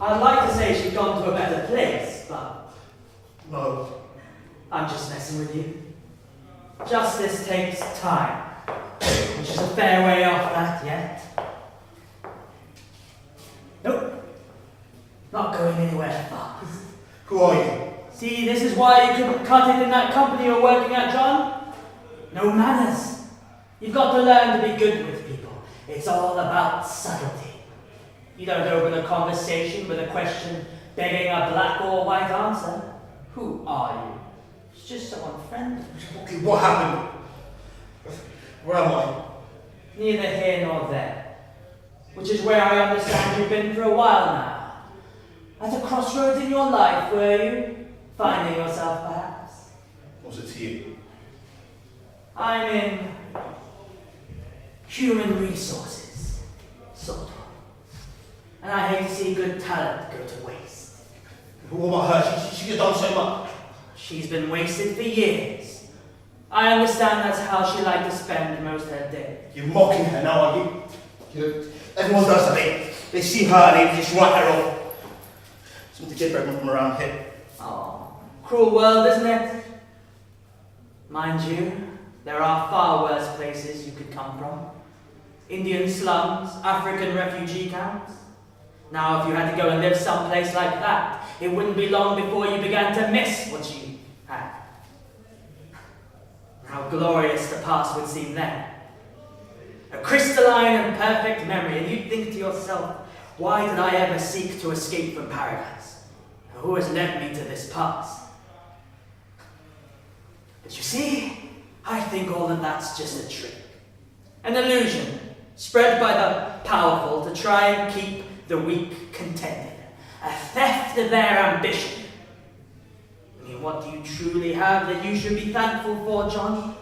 I'd like to say she's gone to a better place, but... No. I'm just messing with you. Justice takes time, which is a fair way off that yet. Nope. Not going anywhere fast. Who are you? See, this is why you couldn't cut it in that company you're working at, John. No manners. You've got to learn to be good with people. It's all about subtlety. You don't open a conversation with a question begging a black or white answer. Who are you? It's just someone friendly. Okay, what happened? Where am I? Neither here nor there. Which is where I understand you've been for a while now. At a crossroads in your life, were you? Finding yourself, perhaps? What's it to you? I'm in human resources, sort of. And I hate to see good talent go to waste. What about her? She could have done so much. She's been wasted for years. I understand that's how she liked to spend most of her day. You're mocking her now, are you? Everyone does that. They see her and they just write her off. Something to get pregnant from around here. Oh, cruel world, isn't it? Mind you, there are far worse places you could come from. Indian slums, African refugee camps. Now, if you had to go and live someplace like that, it wouldn't be long before you began to miss what you had. How glorious the past would seem then. A crystalline and perfect memory, and you'd think to yourself, why did I ever seek to escape from paradise? Who has led me to this past? But you see, I think all of that's just a trick. An illusion, spread by the powerful to try and keep the weak contented. A theft of their ambition. I mean, what do you truly have that you should be thankful for, John?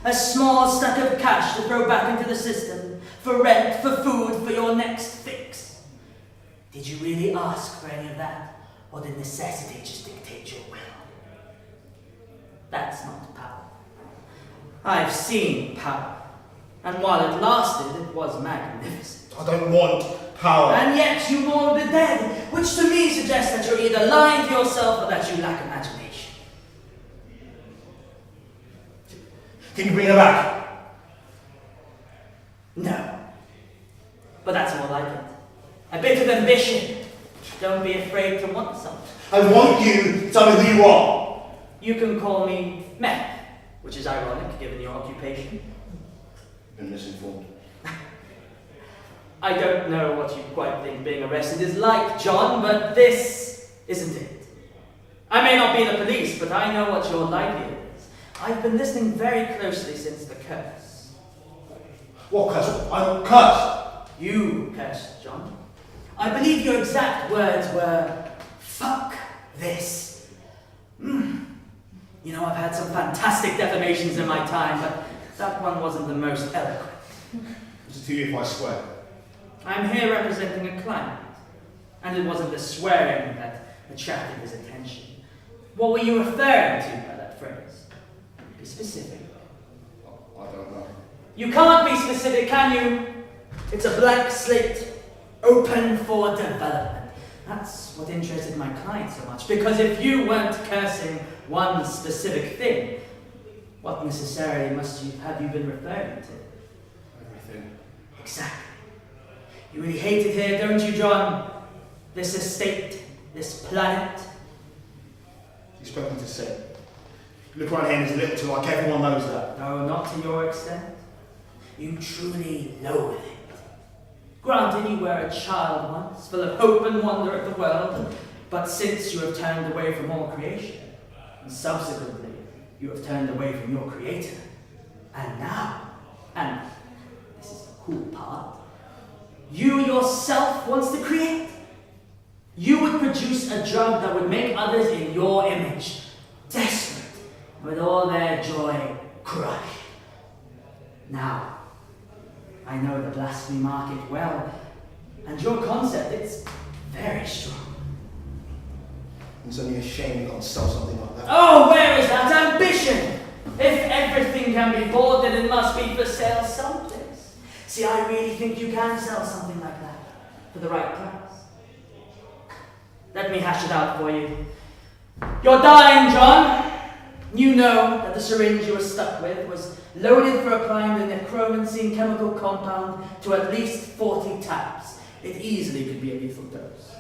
A small stack of cash to throw back into the system, for rent, for food, for your next fix. Did you really ask for any of that, or did necessity just dictate your will? That's not power. I've seen power, and while it lasted, it was magnificent. I don't want power. And yet you mourn the dead, which to me suggests that you're either lying to yourself or that you lack imagination. Can you bring her back? No. But that's more like it. A bit of ambition. Don't be afraid to want something. I want you to tell me who you are. You can call me Meth, which is ironic given your occupation. Been misinformed. I don't know what you quite think being arrested is like, John, but this isn't it. I may not be the police, but I know what your livelihood is. I've been listening very closely since the curse. What curse? I'm cursed. You cursed, John. I believe your exact words were, fuck this. You know, I've had some fantastic defamations in my time, but that one wasn't the most eloquent. Is it to you if I swear? I'm here representing a client, and it wasn't the swearing that attracted his attention. What were you referring to by that phrase? Be specific. I don't know. You can't be specific, can you? It's a blank slate, open for development. That's what interested my client so much, because if you weren't cursing one specific thing, what necessarily have you been referring to? Everything. Exactly. You really hate it here, don't you, John? This estate, this planet. You've spoken to Sid. Look around here and there's a little to like everyone knows that. No, not to your extent. You truly loathe it. Granted, you were a child once, full of hope and wonder at the world, but since you have turned away from all creation, and subsequently you have turned away from your creator, and now, and this is the cool part, you yourself wants to create. You would produce a drug that would make others in your image desperate, with all their joy crushed. Now, I know the blasphemy market well, and your concept, it's very strong. It's only a shame you can't sell something like that. Oh, where is that ambition? If everything can be bought, then it must be for sale someplace. See, I really think you can sell something like that for the right price. Let me hash it out for you. You're dying, John. You know that the syringe you were stuck with was loaded for applying the necromancine chemical compound to at least 40 taps. It easily could be a lethal dose.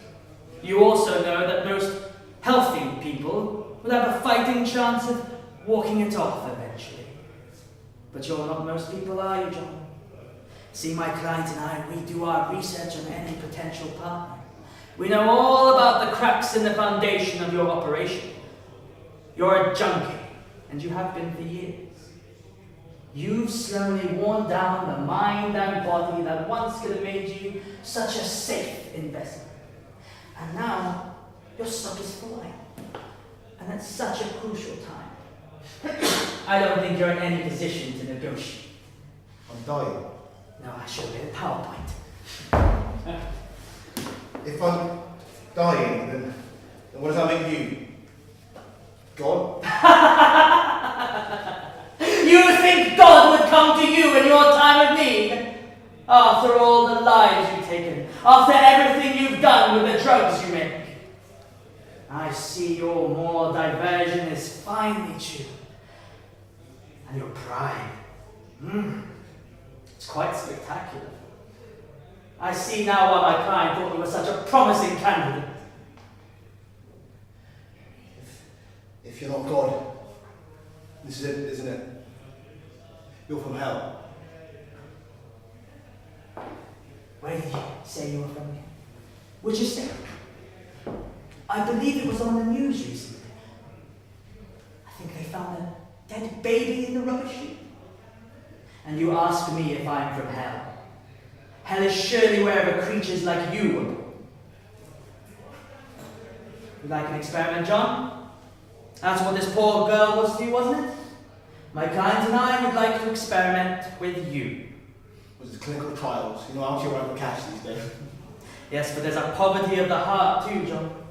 You also know that most healthy people would have a fighting chance of walking it off eventually. But you're not most people, are you, John? See, my client and I, we do our research on any potential partner. We know all about the cracks in the foundation of your operation. You're a junkie, and you have been for years. You've slowly worn down the mind and body that once could have made you such a safe investment. And now, your stock is falling. And at such a crucial time. I don't think you're in any position to negotiate. I'm dying. No, I showed you a PowerPoint. If I'm dying, then what does that make you? God? You think God would come to you in your time of need? After all the lives you've taken, after everything you've done with the drugs you make. I see your moral diversion is finely tuned. And your pride. It's quite spectacular. I see now why my client thought you were such a promising candidate. If you're not God, this is it, isn't it? You're from hell. Where did you say you were from again? Which estate? I believe it was on the news recently. I think they found a dead baby in the rubbish heap. And you ask me if I'm from hell. Hell is surely wherever creatures like you were born. You like an experiment, John? That's what this poor girl was to you, wasn't it? My client and I would like to experiment with you. Was it clinical trials? You know, I'm sure we're cash these days. Yes, but there's a poverty of the heart too, John.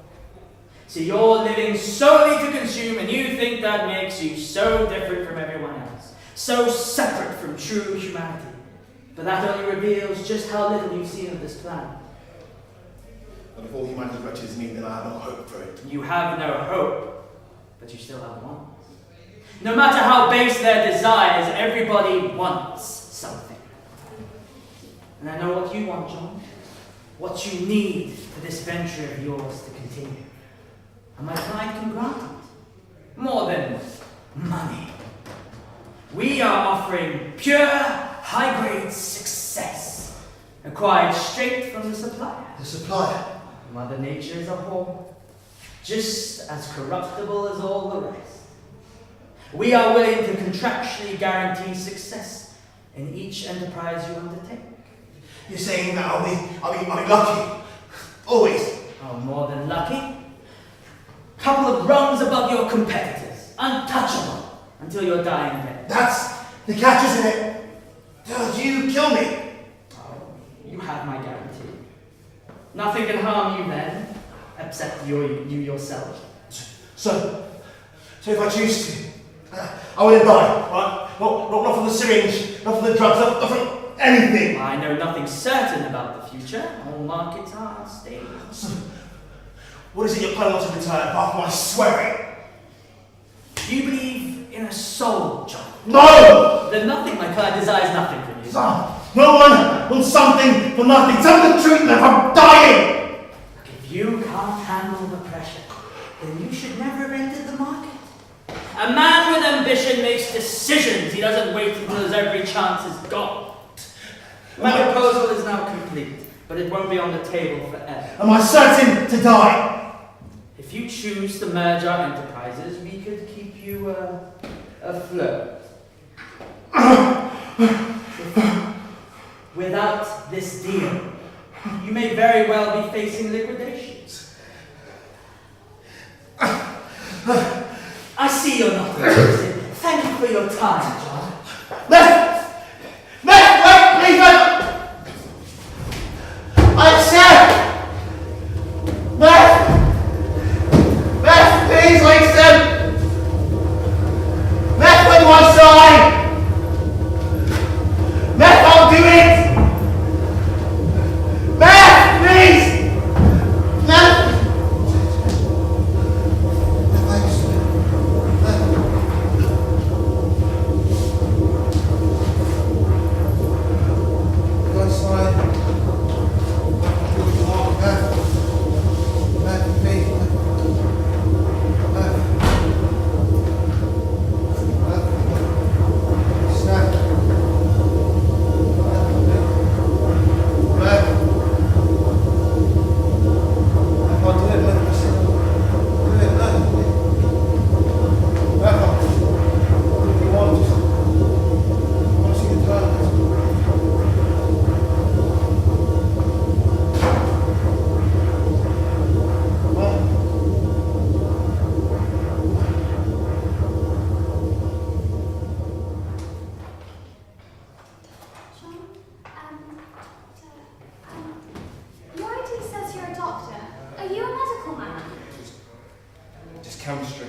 See, you're living solely to consume, and you think that makes you so different from everyone else. So separate from true humanity. But that only reveals just how little you've seen of this planet. But if all humanity wretches me, then I have no hope for it. You have no hope, but you still have wants. No matter how base their desires, everybody wants something. And I know what you want, John. What you need for this venture of yours to continue. And my client can grant it. More than money. We are offering pure, high-grade success, acquired straight from the supplier. The supplier? Mother Nature is a whore, just as corruptible as all the rest. We are willing to contractually guarantee success in each enterprise you undertake. You're saying that I'll be lucky? Always? Oh, more than lucky. Couple of rungs above your competitors, untouchable until your dying day. That's the catch, isn't it? Don't you kill me? Oh, you have my guarantee. Nothing can harm you then, except you yourself. So if I choose to, I wouldn't die, right? Not from the syringe, not from the drugs, not from anything. I know nothing certain about the future. All markets are unstable. So, what is it you're planning on to return apart from my swearing? Do you believe in a soul, John? No! Then nothing, my client desires nothing from you. No one wants something for nothing. Tell me the truth, if I'm dying! Look, if you can't handle the pressure, then you should never have entered the market. A man with ambition makes decisions. He doesn't wait until his every chance is gone. My proposal is now complete, but it won't be on the table forever. Am I certain to die? If you choose to merge our enterprises, we could keep you afloat. Without this deal, you may very well be facing liquidations. I see you're not interested. Thank you for your time, John. Wait, please, I accept! Beth, please, I accept! Beth, when do I sign? Beth, I'll do it! Beth, please! Beth! Are you a medical man? Just chemistry.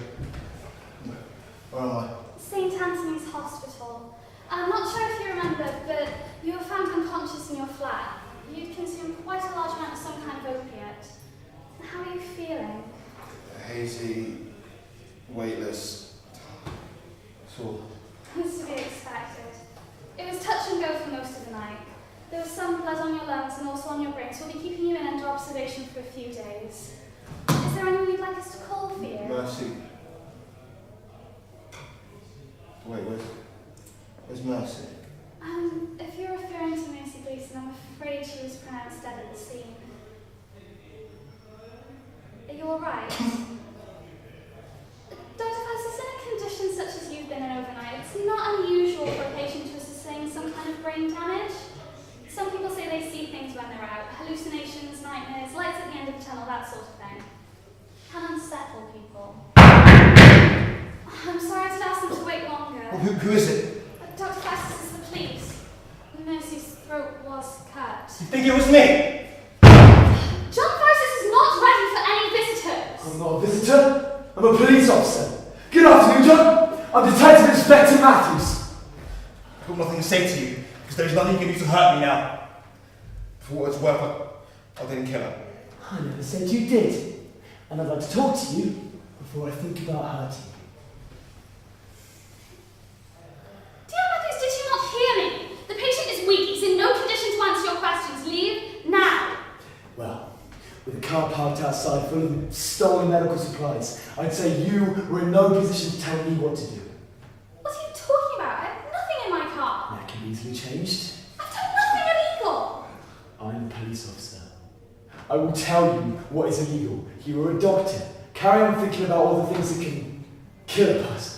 Where am I? St. Anthony's Hospital. I'm not sure if you remember, but you were found unconscious in your flat. You'd consumed quite a large amount of some kind of opiate. How are you feeling? Hazy, weightless. It's all. It was to be expected. It was touch and go for most of the night. There was some blood on your lungs and also on your brain, so we'll be keeping you in under observation for a few days. Is there anyone you'd like us to call for you? Mercy. Wait, where's Mercy? If you're referring to Mercy Gleason, I'm afraid she was pronounced dead at the scene. Are you alright? Dr. Faustus, in a condition such as you've been in overnight, it's not unusual for a patient to sustain some kind of brain damage. Some people say they see things when they're out, hallucinations, nightmares, lights at the end of the tunnel, that sort of thing. Can unsettle people. I'm sorry to ask them to wait longer. Well, who is it? Dr. Faustus is the police. Mercy's throat was cut. You think it was me? John Faustus is not ready for any visitors. I'm not a visitor. I'm a police officer. Good afternoon, John. I'm Detective Inspector Matthews. I've got nothing to say to you, because there's nothing you can do to hurt me now. For what it's worth, I didn't kill her. I never said you did. And I'd like to talk to you before I think about hurting you. Dear Matthews, did you not hear me? The patient is weak. He's in no condition to answer your questions. Leave now. Well, with a car parked outside full of stolen medical supplies, I'd say you were in no position to tell me what to do. What are you talking about? I have nothing in my car. That can be easily changed. I've done nothing illegal. I'm a police officer. I will tell you what is illegal. You are a doctor. Carry on thinking about all the things that can kill a person.